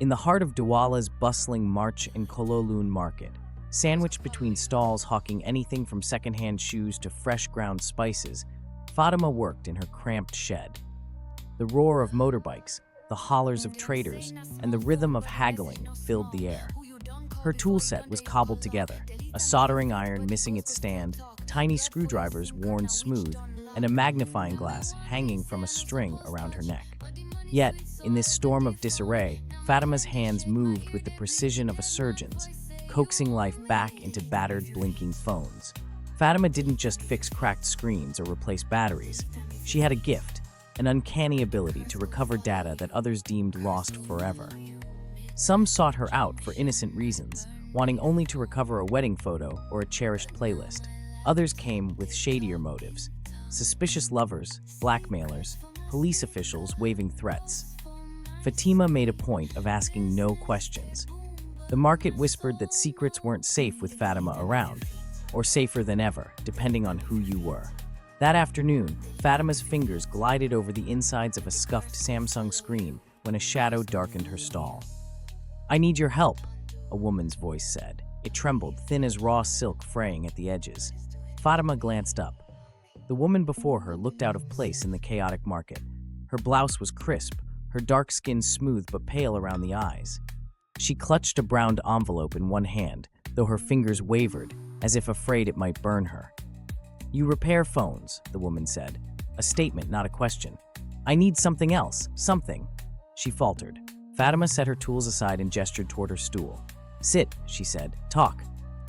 In the heart of Douala's bustling March and Kowloon market, sandwiched between stalls hawking anything from secondhand shoes to fresh ground spices, Fatima worked in her cramped shed. The roar of motorbikes, the hollers of traders, and the rhythm of haggling filled the air. Her tool set was cobbled together, a soldering iron missing its stand, tiny screwdrivers worn smooth, and a magnifying glass hanging from a string around her neck. Yet, in this storm of disarray, Fatima's hands moved with the precision of a surgeon's, coaxing life back into battered, blinking phones. Fatima didn't just fix cracked screens or replace batteries. She had a gift, an uncanny ability to recover data that others deemed lost forever. Some sought her out for innocent reasons, wanting only to recover a wedding photo or a cherished playlist. Others came with shadier motives: suspicious lovers, blackmailers, police officials waving threats. Fatima made a point of asking no questions. The market whispered that secrets weren't safe with Fatima around, or safer than ever, depending on who you were. That afternoon, Fatima's fingers glided over the insides of a scuffed Samsung screen when a shadow darkened her stall. "I need your help," a woman's voice said. It trembled, thin as raw silk fraying at the edges. Fatima glanced up. The woman before her looked out of place in the chaotic market. Her blouse was crisp, her dark skin smooth but pale around the eyes. She clutched a browned envelope in one hand, though her fingers wavered, as if afraid it might burn her. "You repair phones," the woman said. A statement, not a question. "I need something else, something." She faltered. Fatima set her tools aside and gestured toward her stool. "Sit," she said. "Talk."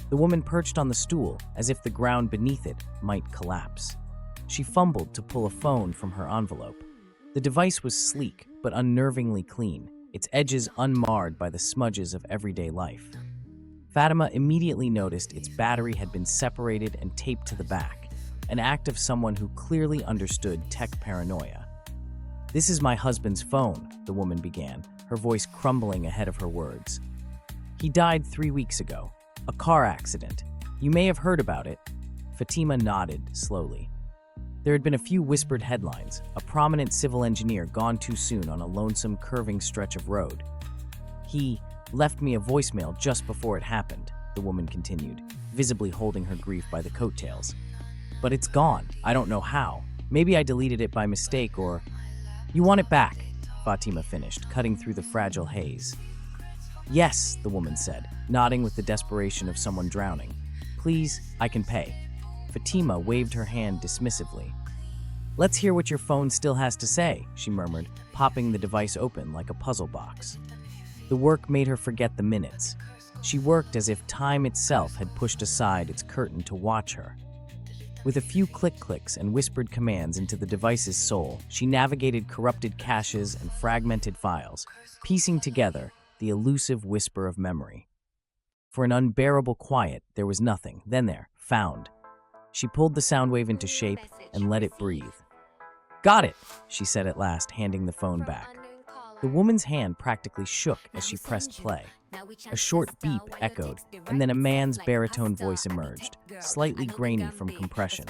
The woman perched on the stool, as if the ground beneath it might collapse. She fumbled to pull a phone from her envelope. The device was sleek, but unnervingly clean, its edges unmarred by the smudges of everyday life. Fatima immediately noticed its battery had been separated and taped to the back, an act of someone who clearly understood tech paranoia. "This is my husband's phone," the woman began, her voice crumbling ahead of her words. "He died 3 weeks ago. A car accident. You may have heard about it." Fatima nodded slowly. There had been a few whispered headlines: a prominent civil engineer gone too soon on a lonesome, curving stretch of road. "He left me a voicemail just before it happened," the woman continued, visibly holding her grief by the coattails. "But it's gone. I don't know how. Maybe I deleted it by mistake or—" "You want it back," Fatima finished, cutting through the fragile haze. "Yes," the woman said, nodding with the desperation of someone drowning. "Please, I can pay." Fatima waved her hand dismissively. "Let's hear what your phone still has to say," she murmured, popping the device open like a puzzle box. The work made her forget the minutes. She worked as if time itself had pushed aside its curtain to watch her. With a few clicks and whispered commands into the device's soul, she navigated corrupted caches and fragmented files, piecing together the elusive whisper of memory. For an unbearable quiet, there was nothing. Then there, found. She pulled the sound wave into shape and let it breathe. "Got it," she said at last, handing the phone back. The woman's hand practically shook as she pressed play. A short beep echoed, and then a man's baritone voice emerged, slightly grainy from compression.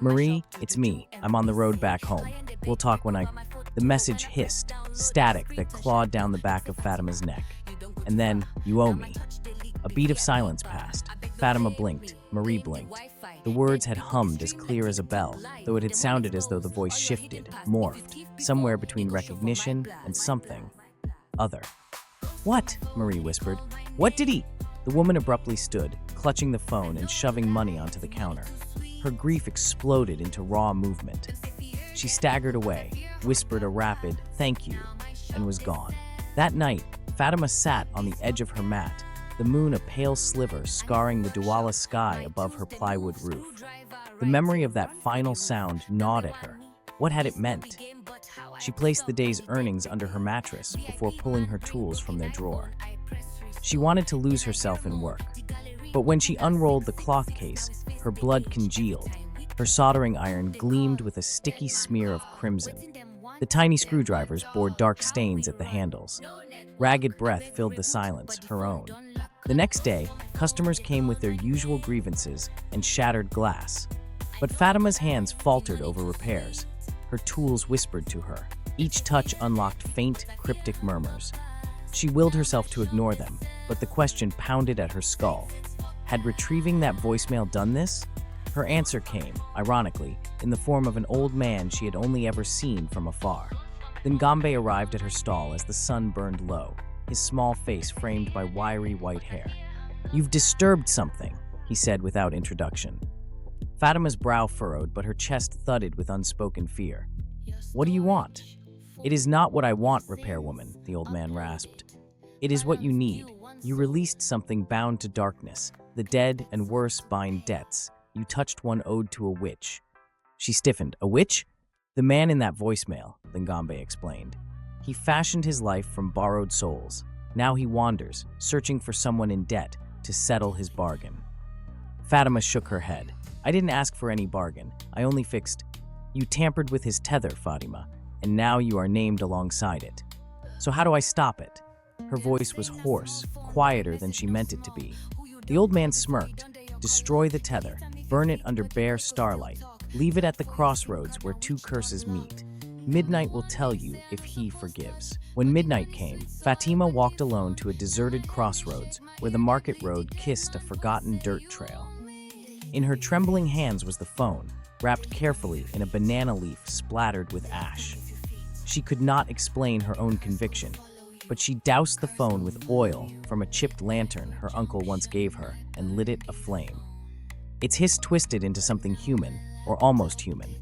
"Marie, it's me. I'm on the road back home. We'll talk when I—" The message hissed, static that clawed down the back of Fatima's neck. And then, "You owe me." A beat of silence passed. Fatima blinked. Marie blinked. The words had hummed as clear as a bell, though it had sounded as though the voice shifted, morphed, somewhere between recognition and something other. "What?" Marie whispered. "What did he—" The woman abruptly stood, clutching the phone and shoving money onto the counter. Her grief exploded into raw movement. She staggered away, whispered a rapid "thank you," and was gone. That night, Fatima sat on the edge of her mat, the moon a pale sliver scarring the Douala sky above her plywood roof. The memory of that final sound gnawed at her. What had it meant? She placed the day's earnings under her mattress before pulling her tools from their drawer. She wanted to lose herself in work. But when she unrolled the cloth case, her blood congealed. Her soldering iron gleamed with a sticky smear of crimson. The tiny screwdrivers bore dark stains at the handles. Ragged breath filled the silence, her own. The next day, customers came with their usual grievances and shattered glass. But Fatima's hands faltered over repairs. Her tools whispered to her. Each touch unlocked faint, cryptic murmurs. She willed herself to ignore them, but the question pounded at her skull. Had retrieving that voicemail done this? Her answer came, ironically, in the form of an old man she had only ever seen from afar. Then ngambe arrived at her stall as the sun burned low, his small face framed by wiry white hair. "You've disturbed something," he said without introduction. Fatima's brow furrowed, but her chest thudded with unspoken fear. "What do you want?" "It is not what I want, repairwoman," the old man rasped. "It is what you need. You released something bound to darkness. The dead and worse bind debts. You touched one owed to a witch." She stiffened. "A witch?" "The man in that voicemail," the ngambe explained. "He fashioned his life from borrowed souls. Now he wanders, searching for someone in debt to settle his bargain." Fatima shook her head. "I didn't ask for any bargain. I only fixed—" "You tampered with his tether, Fatima, and now you are named alongside it. So how do I stop it?" Her voice was hoarse, quieter than she meant it to be. The old man smirked. "Destroy the tether, burn it under bare starlight, leave it at the crossroads where two curses meet. Midnight will tell you if he forgives." When midnight came, Fatima walked alone to a deserted crossroads where the market road kissed a forgotten dirt trail. In her trembling hands was the phone, wrapped carefully in a banana leaf splattered with ash. She could not explain her own conviction, but she doused the phone with oil from a chipped lantern her uncle once gave her and lit it aflame. Its hiss twisted into something human, or almost human.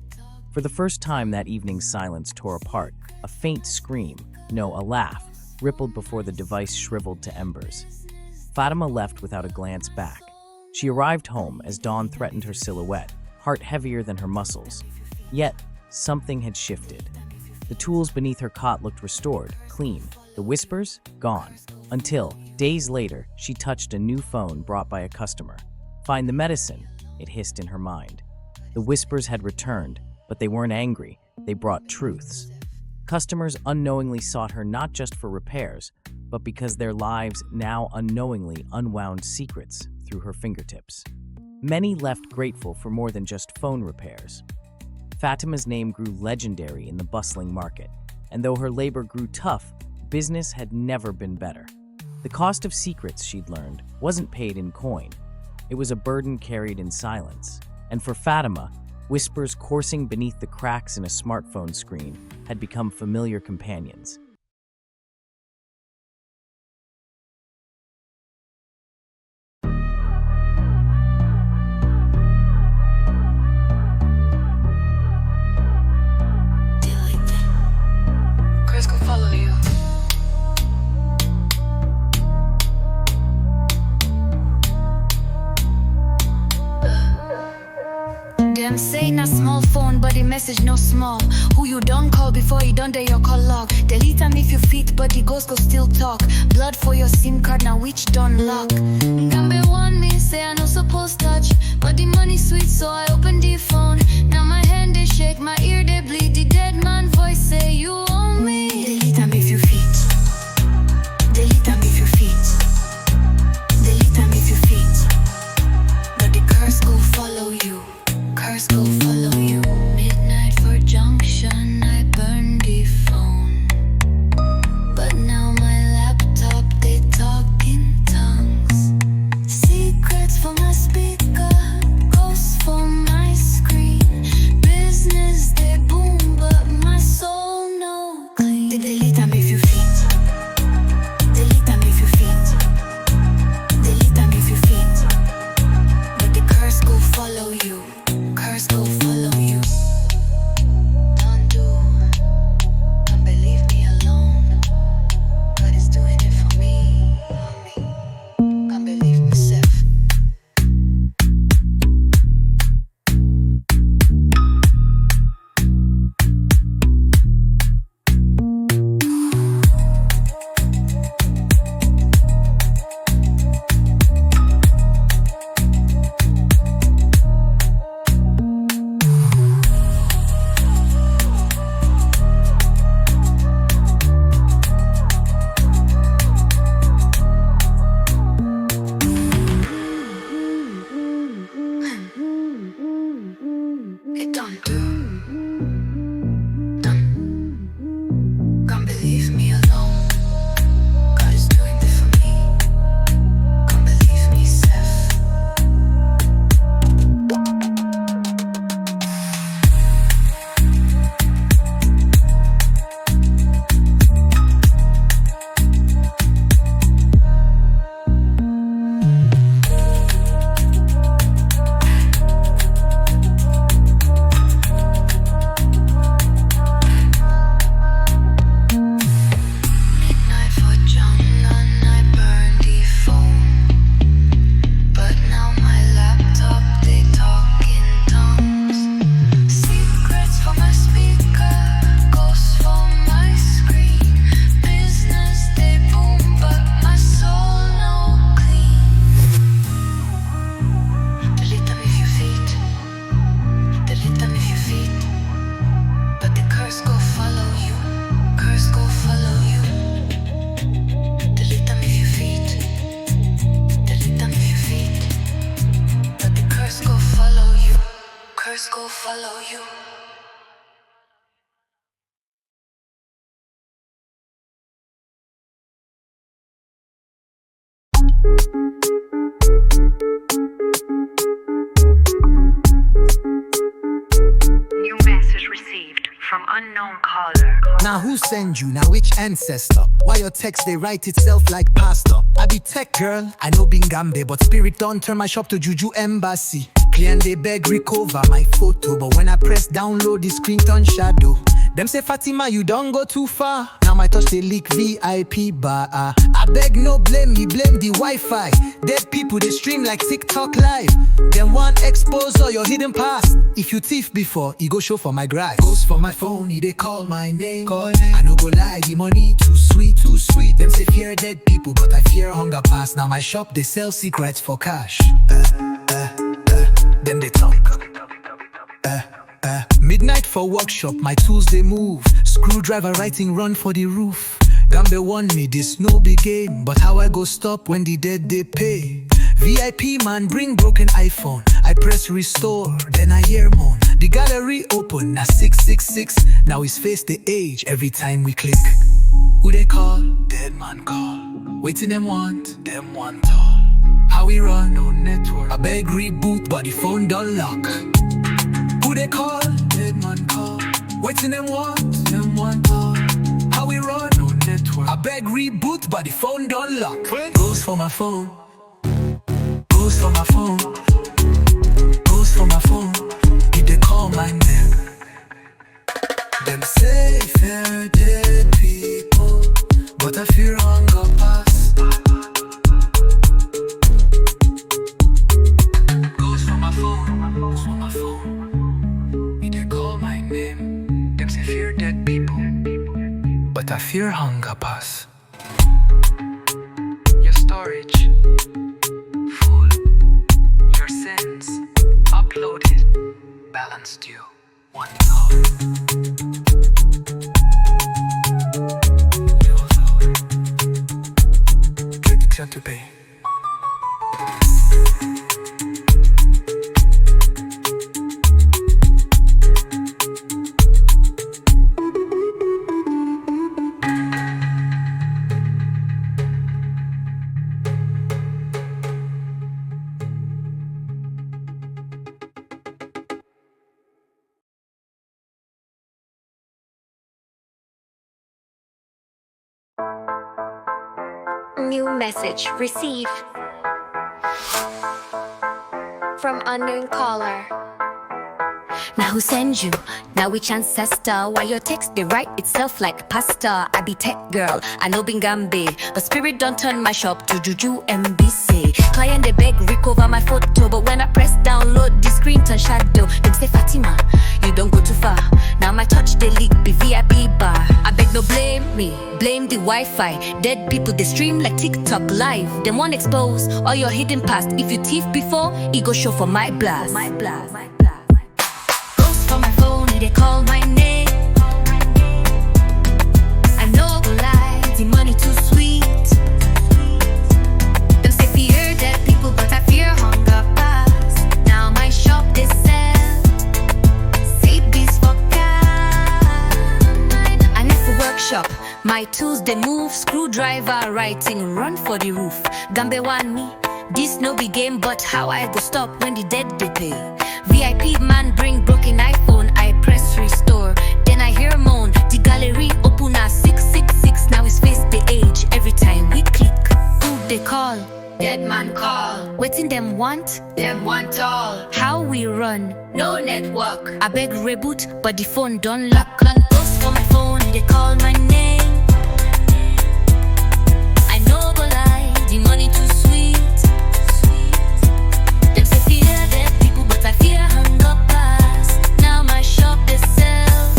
For the first time that evening's silence tore apart. A faint scream, no, a laugh, rippled before the device shriveled to embers. Fatima left without a glance back. She arrived home as dawn threatened her silhouette, heart heavier than her muscles. Yet, something had shifted. The tools beneath her cot looked restored, clean. The whispers, gone. Until, days later, she touched a new phone brought by a customer. "Find the medicine," it hissed in her mind. The whispers had returned, but they weren't angry. They brought truths. Customers unknowingly sought her not just for repairs, but because their lives now unknowingly unwound secrets through her fingertips. Many left grateful for more than just phone repairs. Fatima's name grew legendary in the bustling market, and though her labor grew tough, business had never been better. The cost of secrets, she'd learned, wasn't paid in coin. It was a burden carried in silence. And for Fatima, whispers coursing beneath the cracks in a smartphone screen had become familiar companions. Chris will follow you. Them say na small phone, but the message no small. Who you don't call before you don't dare your call log. Delete them if you fit, but the ghost go still talk. Blood for your SIM card, now which don't lock. Ngambe want me, say I no supposed touch, but the money sweet, so I open the phone. Now my hand they shake, my ear they bleed. The dead man voice say you owe me. Delete them if you fit. Delete them if you fit. Delete them if you fit. But the curse go follow you. Curse go follow you. Midnight for junction, I burned the phone. But now my laptop, they talk in tongues. Secrets for my speaker, ghosts for my screen. Business, they boom. from unknown caller. Now who send you? Now which ancestor? Why your text they write itself like pastor? I be tech girl, I know ngambe, but spirit don't turn my shop to juju embassy. Client they beg recover my photo, but when I press download the screen turn shadow. Them say Fatima you don't go too far. Now my touch they leak VIP bar. I beg no blame me, blame the Wi-Fi. Dead people they stream like TikTok live. Them want expose all your hidden past. If you thief before, he go show for my grind. Goes for my phone, he they call my name. I no go lie, the money too sweet, too sweet. Them say fear dead people, but I fear hunger pass. Now my shop they sell secrets for cash. Then they talk. Midnight for workshop, my tools they move. Screwdriver writing run for the roof. Gambe want me, this no big game. But how I go stop when the dead they pay? VIP man bring broken iPhone. I press restore, then I hear moan. The gallery open, na 666. Now his face the age every time we click. Who they call? Dead man call. Waiting them want all. How we run? No network. I beg reboot, but the phone don't lock. Who they call? Dead man call. Waiting them want all. How we run? No network. I beg reboot, but the phone don't lock. Goes for my phone. Goes for my phone. Goes for my phone. Did they call my name? Them say fair dead people, but I fear hunger pass. Goes for my phone. Goes for my phone. Did they call my name? Them say fear dead people, but I fear hunger pass. Your storage full, your sins uploaded, balanced you. One thought. Click to pay. New message received from unknown caller. Now who send you? Now which ancestor? Why your text they write itself like pasta? I be tech girl, I know ngambe, but spirit don't turn my shop to juju MBC. Client they beg recover my photo, but when I press download the screen turn shadow. Them say Fatima, you don't go too far. Now my touch they leak be VIP bar. I beg no blame me, blame the Wi-Fi. Dead people they stream like TikTok live. Them want expose all your hidden past. If you thief before, it go show for my blast. For my phone, they call my name. I know go lie, the money too sweet. Them say fear dead people, but I fear hunger pass. Now my shop they sell save bees for cash. I never workshop, my tools they move. Screwdriver writing run for the roof. Gambe want me, this no big game, but how I go stop when the dead they pay? VIP man bring broken iPhone, I press restore, then I hear moan. The gallery open at 666, now his face the age every time we click. Who they call? Dead man call. Waiting them want all. How we run? No network. I beg reboot, but the phone don't lock. Goes for my phone, they call my name. I know go lie, the money too sweet. Them say fear dead people, but I fear hunger pass. Now my shop they sell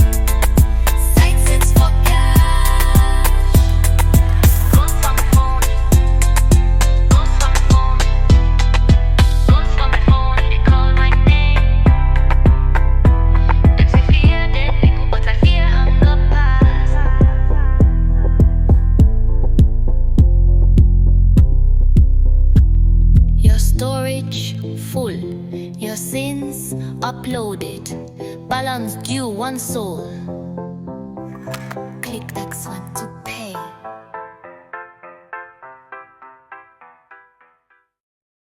site sits for cash. Goes for my phone. Goes for my phone. Goes for my phone, they call my name. Them say fear dead people, but I fear hunger pass. Your storage full, your sins uploaded, balance due one soul. Click X1 to